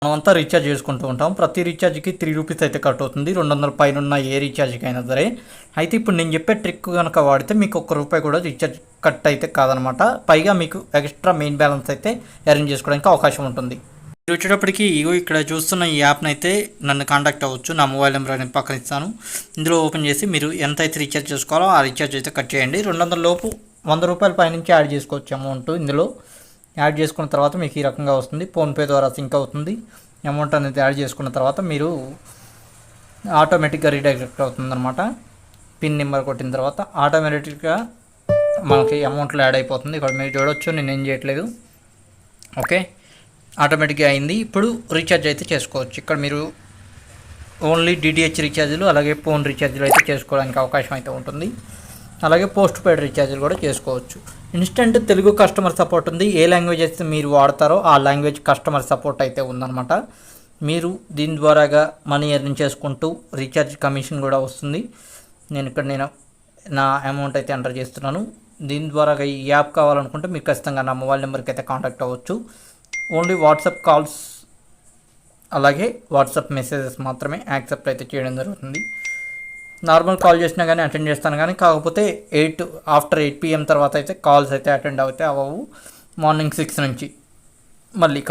మనమంతా రీఛార్జ్ చేసుకుంటూ ఉంటాం. ప్రతి రీఛార్జ్కి ₹3 అయితే కట్ అవుతుంది. 200 పైన ఉన్న ఏ రీఛార్జ్కి అయినా సరే. అయితే ఇప్పుడు నేను చెప్పే ట్రిక్ కనుక వాడితే మీకు ₹1 కూడా రీఛార్జ్ కట్ అయితే కాదనమాట. పైగా మీకు ఎక్స్ట్రా మెయిన్ బ్యాలెన్స్ అయితే అరేంజ్ చేసుకోవడానికి అవకాశం ఉంటుంది. మీరు వచ్చేటప్పటికి ఇక్కడ చూస్తున్న ఈ యాప్ని అయితే నన్ను కాంటాక్ట్ అవ్వచ్చు. నా మొబైల్ నెంబర్ అనేది పక్కన ఇస్తాను. ఇందులో ఓపెన్ చేసి మీరు ఎంత అయితే రీఛార్జ్ చేసుకోవాలో ఆ రీఛార్జ్ అయితే కట్ చేయండి. 200 లోపు ₹100 పైనుంచి యాడ్ చేసుకోవచ్చు అమౌంట్. ఇందులో యాడ్ చేసుకున్న తర్వాత మీకు ఈ రకంగా వస్తుంది. ఫోన్పే ద్వారా సింక్ అవుతుంది. అమౌంట్ అనేది యాడ్ చేసుకున్న తర్వాత మీరు ఆటోమేటిక్గా రీడైరెక్ట్ అవుతుంది అనమాట. పిన్ నెంబర్ కొట్టిన తర్వాత ఆటోమేటిక్గా మనకి అమౌంట్లో యాడ్ అయిపోతుంది. ఇక్కడ మీరు చూడవచ్చు, నేను ఏం చేయట్లేదు. ఓకే, ఆటోమేటిక్గా అయింది. ఇప్పుడు రీఛార్జ్ అయితే చేసుకోవచ్చు. ఇక్కడ మీరు ఓన్లీ డిటిహెచ్ రీఛార్జ్లు అలాగే ఫోన్ రీఛార్జ్లు అయితే చేసుకోవడానికి అవకాశం అయితే ఉంటుంది. అలాగే పోస్ట్ పెయిడ్ రీఛార్జ్లు కూడా చేసుకోవచ్చు. ఇన్స్టెంట్ తెలుగు కస్టమర్ సపోర్ట్ ఉంది. ఏ లాంగ్వేజ్ అయితే మీరు వాడతారో ఆ లాంగ్వేజ్ కస్టమర్ సపోర్ట్ అయితే ఉందన్నమాట. మీరు దీని ద్వారాగా మనీ ఎర్న్ చేసుకుంటూ రీఛార్జ్ కమిషన్ కూడా వస్తుంది. నేను నా అమౌంట్ అయితే ఎంటర్ చేస్తున్నాను. దీని ద్వారాగా ఈ యాప్ కావాలనుకుంటే మీరు ఖచ్చితంగా నా మొబైల్ నెంబర్కి అయితే కాంటాక్ట్ అవ్వచ్చు. ఓన్లీ వాట్సాప్ కాల్స్ అలాగే వాట్సాప్ మెసేజెస్ మాత్రమే యాక్సెప్ట్ అయితే చేయడం జరుగుతుంది. నార్మల్ కాల్ చేసినా కానీ అటెండ్ చేస్తాను, కానీ కాకపోతే ఆఫ్టర్ 8 PM తర్వాత అయితే కాల్స్ అయితే అటెండ్ అయితే అవ్వవు. మార్నింగ్ 6 నుంచి మళ్ళీ